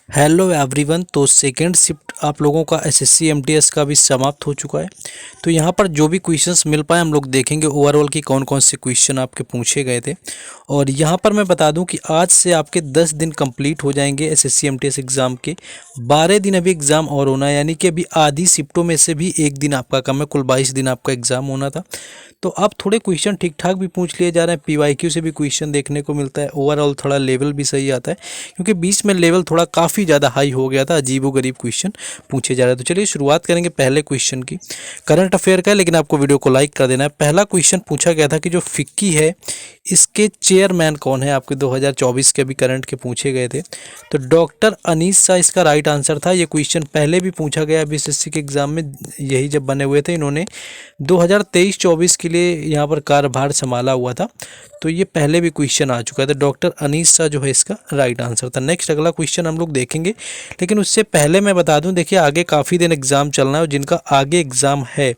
Hello everyone. तो second shift आप लोगों का एसएससी एमटीएस का भी समाप्त हो चुका है। तो यहाँ पर जो भी क्वेश्चंस मिल पाए हम लोग देखेंगे ओवरऑल की कौन कौन से क्वेश्चन आपके पूछे गए थे। और यहाँ पर मैं बता दूं कि आज से आपके 10 दिन कंप्लीट हो जाएंगे एसएससी एमटीएस एग्ज़ाम के। 12 दिन अभी एग्ज़ाम और होना है, यानी कि अभी आधी शिफ्टों में से भी एक दिन आपका कम है। कुल 22 दिन आपका एग्ज़ाम होना था। तो अब थोड़े क्वेश्चन ठीक ठाक भी पूछ लिए जा रहे हैं, पीवाईक्यू से भी क्वेश्चन देखने को मिलता है। ओवरऑल थोड़ा लेवल भी सही आता है, क्योंकि बीच में लेवल थोड़ा काफ़ी ज़्यादा हाई हो गया था, अजीबोगरीब क्वेश्चन पूछे जा रहे हैं। तो चलिए शुरुआत करेंगे पहले क्वेश्चन की। करंट अफेयर का है, लेकिन आपको वीडियो को लाइक कर देना है। पहला क्वेश्चन पूछा गया था कि जो फिक्की है इसके चेयरमैन कौन है, आपके 2024 के अभी करंट के पूछे गए थे। तो डॉक्टर अनीस शाह इसका राइट आंसर था। ये क्वेश्चन पहले भी पूछा गया अभी एसएससी के एग्जाम में, यही जब बने हुए थे। इन्होंने 2023-24 के लिए यहाँ पर कार्यभार संभाला हुआ था। तो ये पहले भी क्वेश्चन आ चुका है। तो डॉक्टर अनीस शाह जो है इसका राइट आंसर था। नेक्स्ट अगला क्वेश्चन हम लोग देखेंगे, लेकिन उससे पहले मैं बता दूं, देखिए आगे काफ़ी दिन एग्जाम चलना है, और जिनका आगे एग्जाम है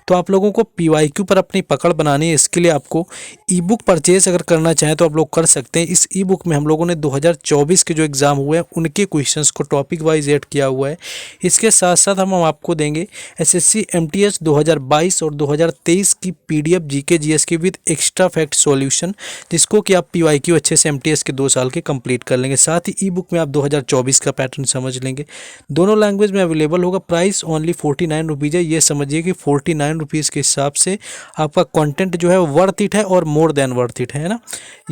तो आप लोगों को पीवाईक्यू पर अपनी पकड़ बनानी है। इसके लिए आपको ई बुक परचेज अगर करना चाहें तो आप लोग कर सकते हैं। इस ई बुक में हम लोगों ने 2024 के जो एग्ज़ाम हुए हैं उनके क्वेश्चंस को टॉपिक वाइज ऐड किया हुआ है। इसके साथ साथ हम आपको देंगे एसएससी एमटीएस 2022 और 2023 की पीडीएफ जीके जीएस की विद एक्स्ट्रा फैक्ट सॉल्यूशन, जिसको कि आप पीवाईक्यू अच्छे से एमटीएस के 2 साल के कंप्लीट कर लेंगे। साथ ही ई बुक में आप 2024 का पैटर्न समझ लेंगे। दोनों लैंग्वेज में अवेलेबल होगा। प्राइस ओनली 49 रुपीज़ है। ये समझिए कि 49 रुपीज़ के हिसाब से आपका कंटेंट जो है वर्थ इट है, और मोर देन वर्थ इट है ना।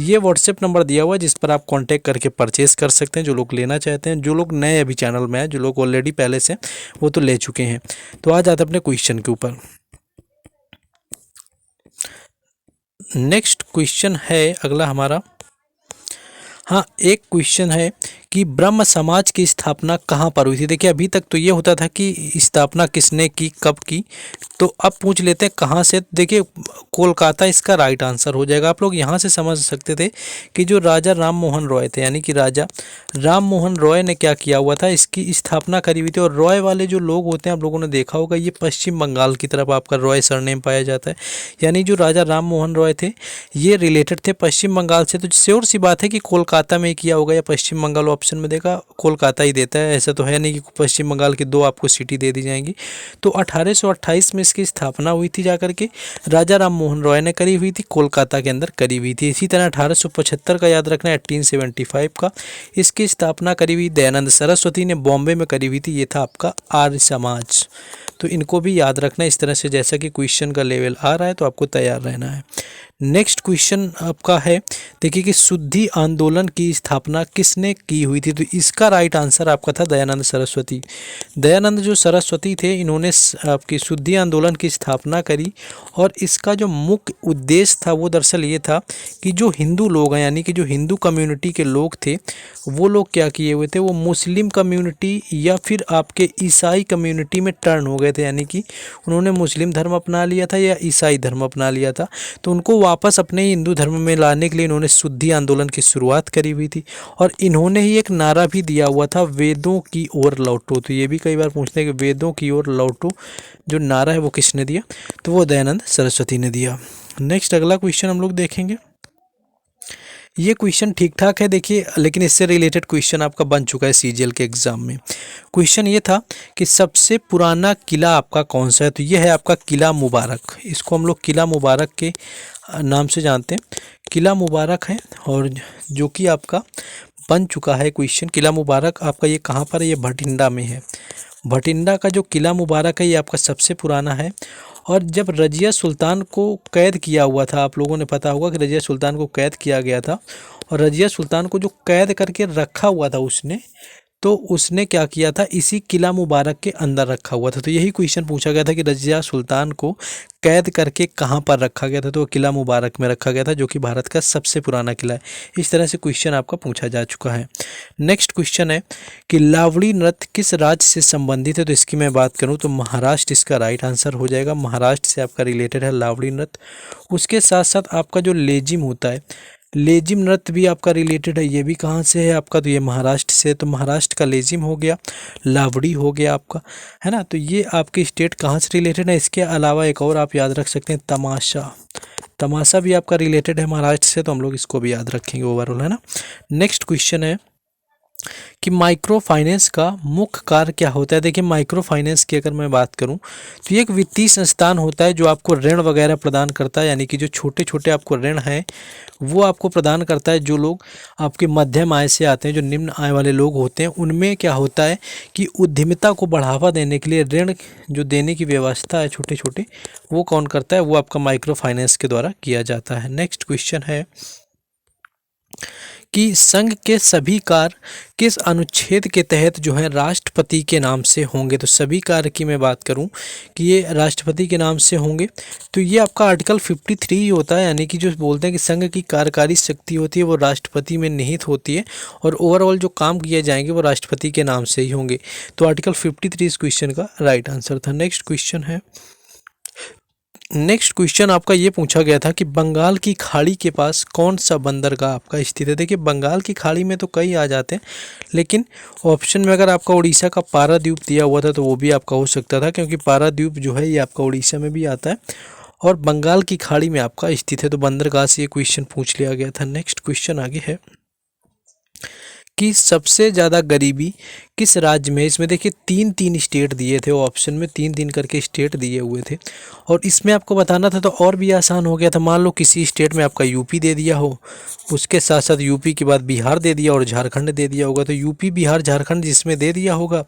ये व्हाट्सएप नंबर दिया हुआ है जिस पर आप कांटेक्ट करके परचेस कर सकते हैं, जो लोग लेना चाहते हैं। जो लोग नए अभी चैनल में हैं, जो लोग ऑलरेडी पहले से वो तो ले चुके हैं। तो आ जाते हैं अपने क्वेश्चन के ऊपर। नेक्स्ट क्वेश्चन है अगला हमारा। हाँ, एक क्वेश्चन है कि ब्रह्म समाज की स्थापना कहाँ पर हुई थी। देखिए अभी तक तो ये होता था कि स्थापना किसने की, कब की। तो अब पूछ लेते हैं कहाँ से। देखिए कोलकाता इसका राइट आंसर हो जाएगा। आप लोग यहाँ से समझ सकते थे कि जो राजा राम मोहन रॉय थे, यानी कि राजा राम मोहन रॉय ने क्या किया हुआ था, इसकी स्थापना करी हुई थी। और रॉय वाले जो लोग होते हैं आप लोगों ने देखा होगा, ये पश्चिम बंगाल की तरफ आपका रॉय सरनेम पाया जाता है। यानी जो राजा राम मोहन रॉय थे ये रिलेटेड थे पश्चिम बंगाल से। तो श्योर सी बात है कि कोलकाता में किया होगा, या पश्चिम बंगाल ऑप्शन में देखा कोलकाता ही देता है। ऐसा तो है नहीं कि पश्चिम बंगाल की 2 आपको सिटी दे दी जाएंगी। तो 1828 में इसकी स्थापना हुई थी, जाकर के राजा राम मोहन रॉय ने करी हुई थी, कोलकाता के अंदर करी हुई थी। इसी तरह 1875 का याद रखना, 1875 का इसकी स्थापना करी हुई दयानंद सरस्वती ने बॉम्बे में करी हुई थी। ये था आपका आर्य समाज। तो इनको भी याद रखना इस तरह से, जैसा कि क्वेश्चन का लेवल आ रहा है तो आपको तैयार रहना है। नेक्स्ट क्वेश्चन आपका है, देखिए कि शुद्धि आंदोलन की स्थापना किसने की हुई थी। तो इसका राइट आंसर आपका था दयानंद सरस्वती। दयानंद जो सरस्वती थे इन्होंने आपकी शुद्धि आंदोलन की स्थापना करी। और इसका जो मुख्य उद्देश्य था वो दरअसल ये था कि जो हिंदू लोग हैं, यानी कि जो हिंदू कम्युनिटी के लोग थे, वो लोग क्या किए हुए थे, वो मुस्लिम कम्युनिटी या फिर आपके ईसाई कम्युनिटी में टर्न हो गए थे। यानी कि उन्होंने मुस्लिम धर्म अपना लिया था या ईसाई धर्म अपना लिया था। तो उनको वापस अपने हिंदू धर्म में लाने के लिए इन्होंने शुद्धि आंदोलन की शुरुआत करी हुई थी। और इन्होंने ही एक नारा भी दिया हुआ था, वेदों की ओर लौटो। तो ये भी कई बार पूछते हैं कि वेदों की ओर लौटो जो नारा है वो किसने दिया, तो वो दयानंद सरस्वती ने दिया। नेक्स्ट अगला क्वेश्चन हम लोग देखेंगे। ये क्वेश्चन ठीक ठाक है देखिए, लेकिन इससे रिलेटेड क्वेश्चन आपका बन चुका है सीजीएल के एग्जाम में। क्वेश्चन ये था कि सबसे पुराना किला आपका कौन सा है। तो ये है आपका किला मुबारक। इसको हम लोग किला मुबारक के नाम से जानते हैं। किला मुबारक है, और जो कि आपका बन चुका है क्वेश्चन। किला मुबारक आपका ये कहाँ पर है, ये भटिंडा में है। भटिंडा का जो किला मुबारक है ये आपका सबसे पुराना है। और जब रजिया सुल्तान को कैद किया हुआ था, आप लोगों ने पता होगा कि रजिया सुल्तान को कैद किया गया था। और रजिया सुल्तान को जो कैद करके रखा हुआ था उसने, तो उसने क्या किया था, इसी किला मुबारक के अंदर रखा हुआ था। तो यही क्वेश्चन पूछा गया था कि रजिया सुल्तान को कैद करके कहाँ पर रखा गया था। तो किला मुबारक में रखा गया था, जो कि भारत का सबसे पुराना किला है। इस तरह से क्वेश्चन आपका पूछा जा चुका है। नेक्स्ट क्वेश्चन है कि लावड़ी नृत्य किस राज्य से संबंधित है। तो इसकी मैं बात करूँ तो महाराष्ट्र इसका राइट आंसर हो जाएगा। महाराष्ट्र से आपका रिलेटेड है लावड़ी नृत्य। उसके साथ साथ आपका जो लेजिम होता है, लेजिम नृत्य भी आपका रिलेटेड है। ये भी कहाँ से है आपका, तो ये महाराष्ट्र से। तो महाराष्ट्र का लेजिम हो गया, लावड़ी हो गया आपका, है ना। तो ये आपके स्टेट कहाँ से रिलेटेड है। इसके अलावा एक और आप याद रख सकते हैं, तमाशा। तमाशा भी आपका रिलेटेड है महाराष्ट्र से, तो हम लोग इसको भी याद रखेंगे ओवरऑल, है ना। नेक्स्ट क्वेश्चन है कि माइक्रो फाइनेंस का मुख्य कार्य क्या होता है। देखिए माइक्रो फाइनेंस की अगर मैं बात करूं तो ये एक वित्तीय संस्थान होता है जो आपको ऋण वगैरह प्रदान करता है, यानी कि जो छोटे छोटे आपको ऋण हैं वो आपको प्रदान करता है। जो लोग आपके मध्यम आय से आते हैं, जो निम्न आय वाले लोग होते हैं, उनमें क्या होता है कि उद्यमिता को बढ़ावा देने के लिए ऋण जो देने की व्यवस्था है छोटे छोटे, वो कौन करता है, वो आपका माइक्रो फाइनेंस के द्वारा किया जाता है। नेक्स्ट क्वेश्चन है कि संघ के सभी कार्य किस अनुच्छेद के तहत जो है राष्ट्रपति के नाम से होंगे। तो सभी कार्य की मैं बात करूं कि ये राष्ट्रपति के नाम से होंगे तो ये आपका आर्टिकल 53 होता है, यानी कि जो बोलते हैं कि संघ की कार्यकारी शक्ति होती है वो राष्ट्रपति में निहित होती है और ओवरऑल जो काम किए जाएंगे वो राष्ट्रपति के नाम से ही होंगे। तो आर्टिकल 53 इस क्वेश्चन का राइट आंसर था। नेक्स्ट क्वेश्चन आपका ये पूछा गया था कि बंगाल की खाड़ी के पास कौन सा बंदरगाह आपका स्थित है। देखिए बंगाल की खाड़ी में तो कई आ जाते हैं, लेकिन ऑप्शन में अगर आपका उड़ीसा का पारादीप दिया हुआ था तो वो भी आपका हो सकता था, क्योंकि पारादीप जो है ये आपका उड़ीसा में भी आता है और बंगाल की खाड़ी में आपका स्थित है, तो बंदरगाह से ये क्वेश्चन पूछ लिया गया था। नेक्स्ट क्वेश्चन आगे है कि सबसे ज़्यादा गरीबी किस राज्य में। इसमें देखिए तीन स्टेट दिए थे, ऑप्शन में तीन करके स्टेट दिए हुए थे और इसमें आपको बताना था तो और भी आसान हो गया था। मान लो किसी स्टेट में आपका यूपी दे दिया हो, उसके साथ साथ यूपी के बाद बिहार दे दिया और झारखंड दे दिया होगा, तो यूपी बिहार झारखंड जिसमें दे दिया होगा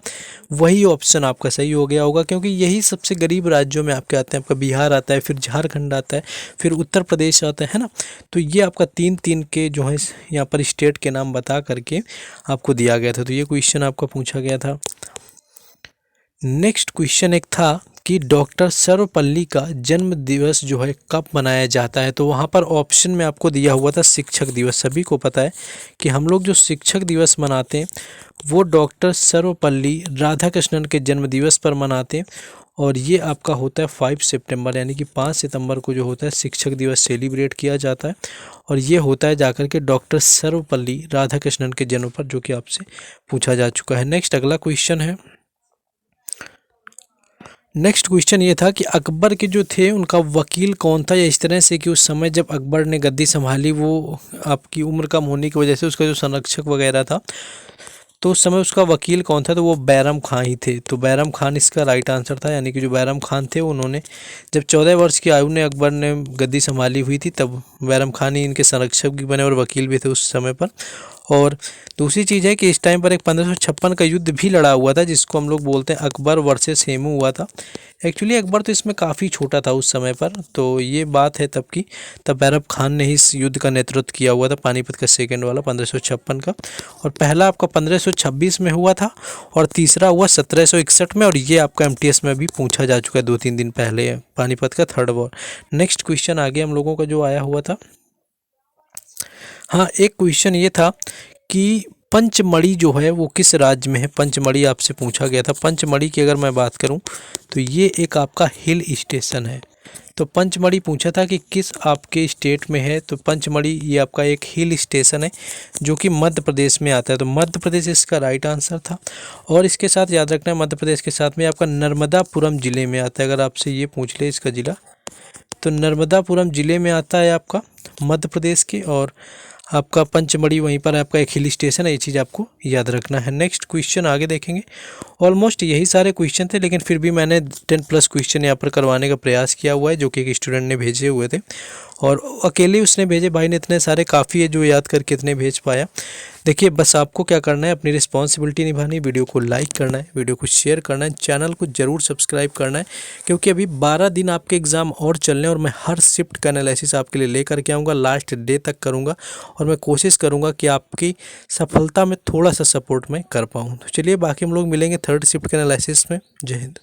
वही ऑप्शन आपका सही हो गया होगा, क्योंकि यही सबसे गरीब राज्यों में आपके आते हैं। आपका बिहार आता है, फिर झारखंड आता है, फिर उत्तर प्रदेश आता है ना। तो ये आपका तीन के जो है यहाँ पर स्टेट के नाम बता करके आपको दिया गया था, तो ये क्वेश्चन आपका पूछा गया था। नेक्स्ट क्वेश्चन एक था कि डॉक्टर सर्वपल्ली का जन्म दिवस जो है कब मनाया जाता है। तो वहाँ पर ऑप्शन में आपको दिया हुआ था शिक्षक दिवस। सभी को पता है कि हम लोग जो शिक्षक दिवस मनाते हैं वो डॉक्टर सर्वपल्ली राधाकृष्णन के जन्म दिवस पर मनाते हैं और ये आपका होता है 5 सितंबर, यानी कि 5 सितंबर को जो होता है शिक्षक दिवस सेलिब्रेट किया जाता है और ये होता है जाकर के डॉक्टर सर्वपल्ली राधाकृष्णन के जन्म पर, जो कि आपसे पूछा जा चुका है। नेक्स्ट अगला क्वेश्चन है, नेक्स्ट क्वेश्चन ये था कि अकबर के जो थे उनका वकील कौन था, या इस तरह से कि उस समय जब अकबर ने गद्दी संभाली वो आपकी उम्र कम होने की वजह से उसका जो संरक्षक वगैरह था तो उस समय उसका वकील कौन था, तो वो बैरम खान ही थे। तो बैरम खान इसका राइट आंसर था, यानी कि जो बैरम खान थे उन्होंने जब 14 वर्ष की आयु में अकबर ने गद्दी संभाली हुई थी तब बैरम खान ही इनके संरक्षक भी बने और वकील भी थे उस समय पर। और दूसरी चीज़ है कि इस टाइम पर एक 1556 का युद्ध भी लड़ा हुआ था जिसको हम लोग बोलते हैं अकबर वर्सेस हेमू हुआ था। एक्चुअली अकबर तो इसमें काफ़ी छोटा था उस समय पर, तो ये बात है तब की। तब बैरम खान ने इस युद्ध का नेतृत्व किया हुआ था, पानीपत का सेकेंड वाला 1556 का, और पहला आपका 1526 में हुआ था और तीसरा हुआ 1761 में, और ये आपका MTS में भी पूछा जा चुका है 2-3 दिन पहले, पानीपत का थर्ड वॉर। नेक्स्ट क्वेश्चन आगे हम लोगों का जो आया हुआ था, हाँ एक क्वेश्चन ये था कि पंचमढ़ी जो है वो किस राज्य में है। पंचमढ़ी आपसे पूछा गया था। पंचमढ़ी की अगर मैं बात करूं तो ये एक आपका हिल स्टेशन है। तो पंचमढ़ी पूछा था कि किस आपके स्टेट में है, तो पंचमढ़ी ये आपका एक हिल स्टेशन है जो कि मध्य प्रदेश में आता है। तो मध्य प्रदेश इसका राइट आंसर था। और इसके साथ याद रखना है मध्य प्रदेश के साथ में आपका नर्मदापुरम ज़िले में आता है। अगर आपसे ये पूछ ले इसका ज़िला, तो नर्मदापुरम ज़िले में आता है आपका मध्य प्रदेश के, और आपका पंचमढ़ी वहीं पर आपका एक हिल स्टेशन है, ये चीज़ आपको याद रखना है। नेक्स्ट क्वेश्चन आगे देखेंगे। ऑलमोस्ट यही सारे क्वेश्चन थे, लेकिन फिर भी मैंने 10+ क्वेश्चन यहाँ पर करवाने का प्रयास किया हुआ है जो कि एक स्टूडेंट ने भेजे हुए थे और अकेले उसने भेजे, भाई ने इतने सारे काफ़ी है जो याद करके इतने भेज पाया। देखिए बस आपको क्या करना है, अपनी रिस्पॉन्सिबिलिटी निभानी है, वीडियो को लाइक करना है, वीडियो को शेयर करना है, चैनल को ज़रूर सब्सक्राइब करना है, क्योंकि अभी 12 दिन आपके एग्ज़ाम और चलने और मैं हर शिफ्ट का एनालिसिस आपके लिए लेकर के आऊँगा, लास्ट डे तक करूँगा और मैं कोशिश करूँगा कि आपकी सफलता में थोड़ा सा सपोर्ट मैं कर पाऊँ। तो चलिए बाकी हम लोग मिलेंगे थर्ड शिफ्ट के एनालिसिस में। जय हिंद।